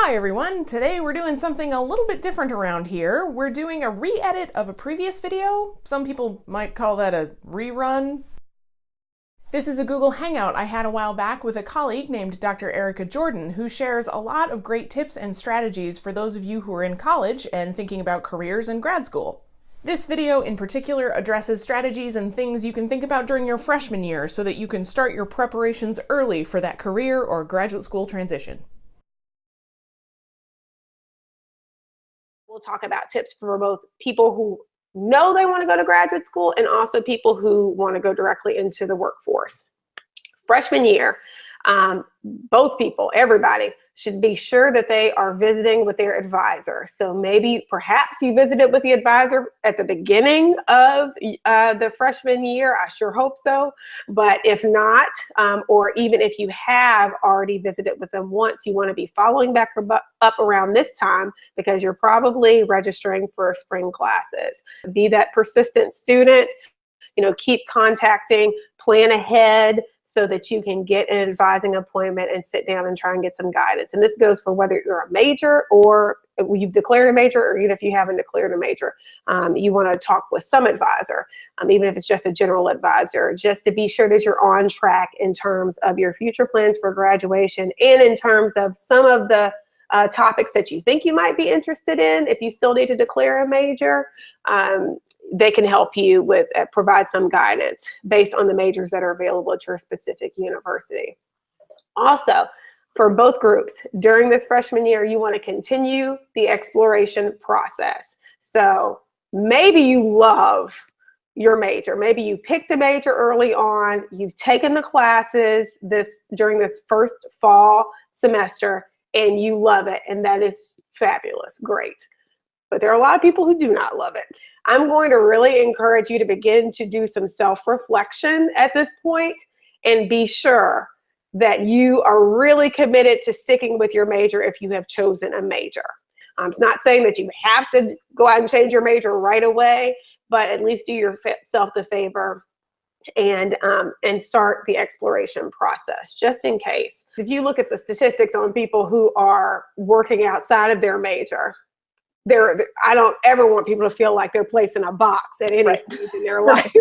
Hi everyone! Today we're doing something a little bit different around here. We're doing a re-edit of a previous video. Some people might call that a rerun. This is a Google Hangout I had a while back with a colleague named Dr. Erica Jordan, who shares a lot of great tips and strategies for those of you who are in college and thinking about careers and grad school. This video in particular addresses strategies and things you can think about during your freshman year so that you can start your preparations early for that career or graduate school transition. We'll talk about tips for both people who know they want to go to graduate school and also people who want to go directly into the workforce. Freshman year, both people, everybody, should be sure that they are visiting with their advisor. So maybe perhaps you visited with the advisor at the beginning of the freshman year. I sure hope so. But if not, or even if you have already visited with them once, you want to be following back up around this time because you're probably registering for spring classes. Be that persistent student, keep contacting, plan ahead, so that you can get an advising appointment and sit down and try and get some guidance. And this goes for whether you're a major or you've declared a major, or even if you haven't declared a major, you want to talk with some advisor, even if it's just a general advisor, just to be sure that you're on track in terms of your future plans for graduation and in terms of some of the topics that you think you might be interested in. If you still need to declare a major, they can help you with provide some guidance based on the majors that are available at your specific university. Also, for both groups, during this freshman year, you want to continue the exploration process. So maybe you love your major. Maybe you picked a major early on, you've taken the classes during this first fall semester, and you love it, and that is fabulous, great. But there are a lot of people who do not love it. I'm going to really encourage you to begin to do some self-reflection at this point and be sure that you are really committed to sticking with your major if you have chosen a major. I'm not saying that you have to go out and change your major right away, but at least do yourself the favor and start the exploration process just in case. If you look at the statistics on people who are working outside of their major, I don't ever want people to feel like they're placed in a box at any stage in their life,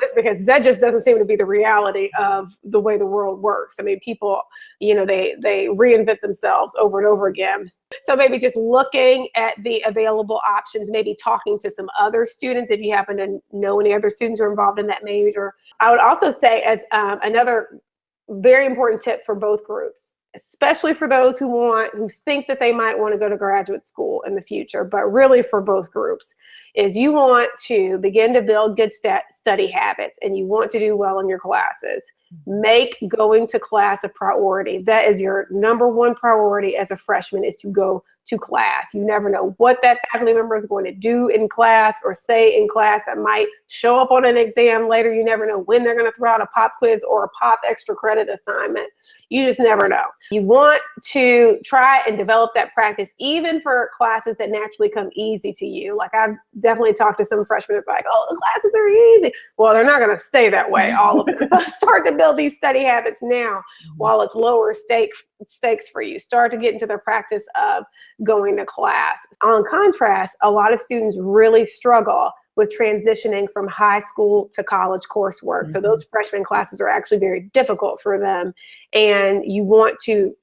just because that just doesn't seem to be the reality of the way the world works. I mean, people, they reinvent themselves over and over again. So maybe just looking at the available options, maybe talking to some other students if you happen to know any other students who are involved in that major. I would also say as another very important tip for both groups, especially for those who think that they might want to go to graduate school in the future, but really for both groups, is you want to begin to build good study habits and you want to do well in your classes. Make going to class a priority. That is your number one priority as a freshman, is to go to class. You never know what that faculty member is going to do in class or say in class that might show up on an exam later. You never know when they're going to throw out a pop quiz or a pop extra credit assignment. You just never know. You want to try and develop that practice even for classes that naturally come easy to you. Like I've definitely talked to some freshmen like, oh, the classes are easy. Well, they're not going to stay that way, all of them. So start to build these study habits now while it's lower stakes for you. Start to get into the practice of going to class. On contrast, a lot of students really struggle with transitioning from high school to college coursework. So those freshman classes are actually very difficult for them. And you want to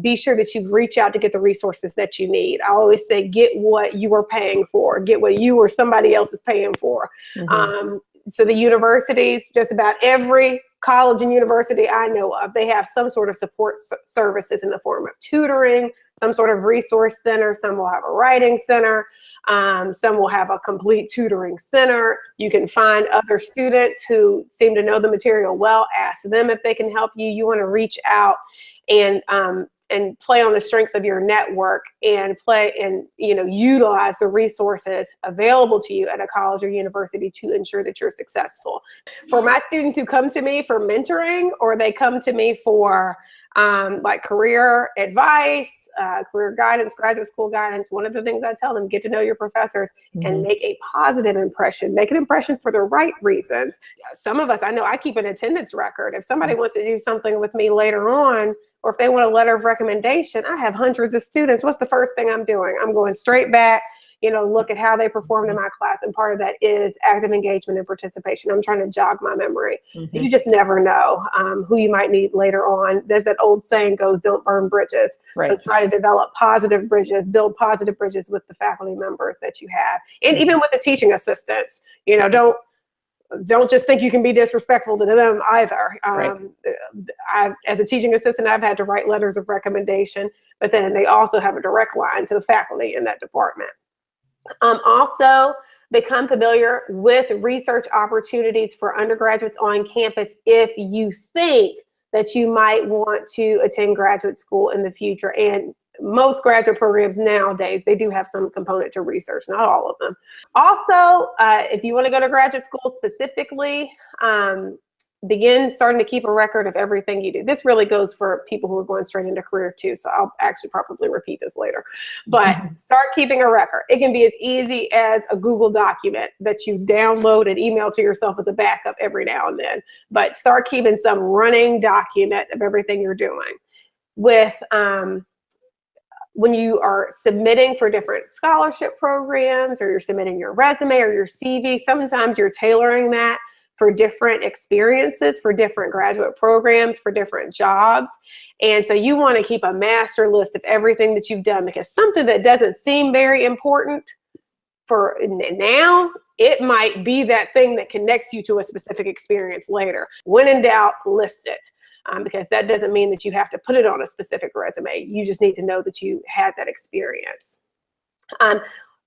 be sure that you reach out to get the resources that you need. I always say, get what you are paying for, get what you or somebody else is paying for. So the universities, just about every college and university I know of, they have some sort of support services in the form of tutoring, some sort of resource center. Some will have a writing center. Some will have a complete tutoring center. You can find other students who seem to know the material well. Ask them if they can help you. You want to reach out and play on the strengths of your network and utilize the resources available to you at a college or university to ensure that you're successful. For my students who come to me for mentoring, or they come to me for like career advice, career guidance, graduate school guidance, one of the things I tell them, get to know your professors and make a positive impression. Make an impression for the right reasons. Some of us, I know I keep an attendance record. If somebody wants to do something with me later on, or if they want a letter of recommendation, I have hundreds of students. What's the first thing I'm doing? I'm going straight back, look at how they performed in my class. And part of that is active engagement and participation. I'm trying to jog my memory. So you just never know who you might need later on. There's that old saying goes, don't burn bridges. Right. So try to develop positive bridges, build positive bridges with the faculty members that you have. And even with the teaching assistants, don't just think you can be disrespectful to them either. As a teaching assistant, I've had to write letters of recommendation, but then they also have a direct line to the faculty in that department. Also, become familiar with research opportunities for undergraduates on campus if you think that you might want to attend graduate school in the future. And most graduate programs nowadays, they do have some component to research, not all of them. Also, if you want to go to graduate school specifically, begin starting to keep a record of everything you do. This really goes for people who are going straight into career too, so I'll actually probably repeat this later. But start keeping a record. It can be as easy as a Google document that you download and email to yourself as a backup every now and then. But start keeping some running document of everything you're doing. With when you are submitting for different scholarship programs, or you're submitting your resume or your CV, sometimes you're tailoring that for different experiences, for different graduate programs, for different jobs. And so you want to keep a master list of everything that you've done, because something that doesn't seem very important for now, it might be that thing that connects you to a specific experience later. When in doubt, list it. Because that doesn't mean that you have to put it on a specific resume. You just need to know that you had that experience.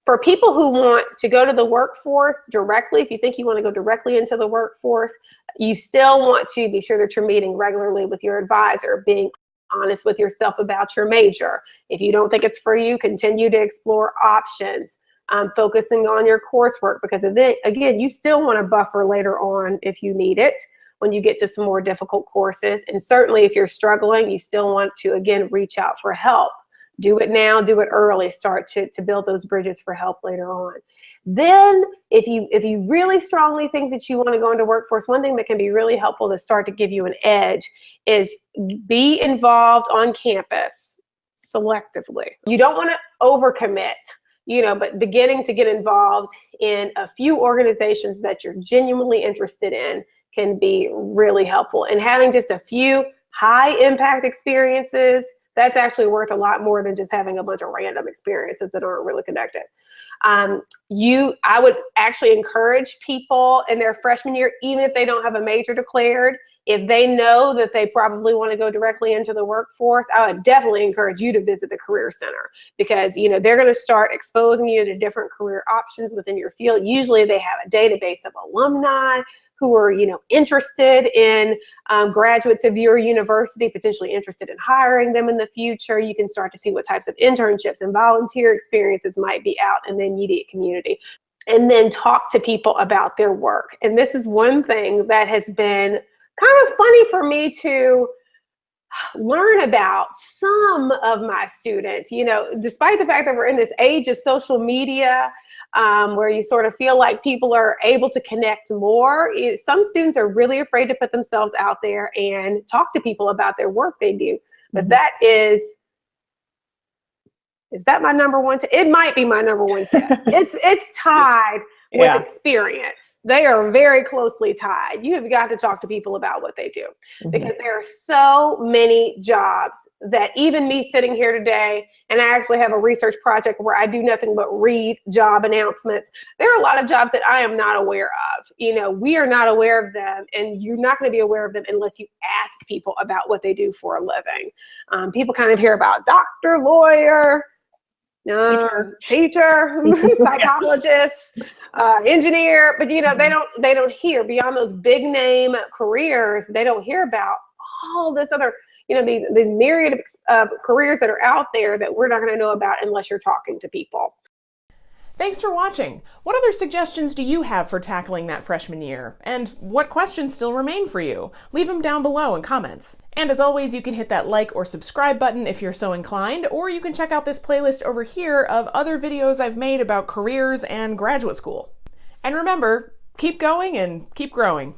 For people who want to go to the workforce directly, if you think you want to go directly into the workforce, you still want to be sure that you're meeting regularly with your advisor, being honest with yourself about your major. If you don't think it's for you, continue to explore options, focusing on your coursework, because then, again, you still want to buffer later on if you need it, when you get to some more difficult courses. And certainly if you're struggling, you still want to, again, reach out for help. Do it now, do it early, start to build those bridges for help later on. Then if you really strongly think that you want to go into workforce, one thing that can be really helpful to start to give you an edge is be involved on campus selectively. You don't want to overcommit, but beginning to get involved in a few organizations that you're genuinely interested in can be really helpful. And having just a few high impact experiences, that's actually worth a lot more than just having a bunch of random experiences that aren't really connected. I would actually encourage people in their freshman year, even if they don't have a major declared, if they know that they probably want to go directly into the workforce, I would definitely encourage you to visit the Career Center, because they're going to start exposing you to different career options within your field. Usually they have a database of alumni who are interested in graduates of your university, potentially interested in hiring them in the future. You can start to see what types of internships and volunteer experiences might be out in the immediate community. And then talk to people about their work. And this is one thing that has been kind of funny for me to learn about some of my students, despite the fact that we're in this age of social media, where you sort of feel like people are able to connect more. Some students are really afraid to put themselves out there and talk to people about their work they do. But that is that my number one tip? It might be my number one tip. It's tied with experience. They are very closely tied. You have got to talk to people about what they do, because there are so many jobs that even me sitting here today, and I actually have a research project where I do nothing but read job announcements. There are a lot of jobs that I am not aware of. We are not aware of them, and you're not going to be aware of them unless you ask people about what they do for a living. People kind of hear about doctor, lawyer, teacher, psychologist, engineer, but they don't hear beyond those big name careers. They don't hear about all this other, these myriad of careers that are out there that we're not going to know about unless you're talking to people. Thanks for watching. What other suggestions do you have for tackling that freshman year? And what questions still remain for you? Leave them down below in comments. And as always, you can hit that like or subscribe button if you're so inclined, or you can check out this playlist over here of other videos I've made about careers and graduate school. And remember, keep going and keep growing.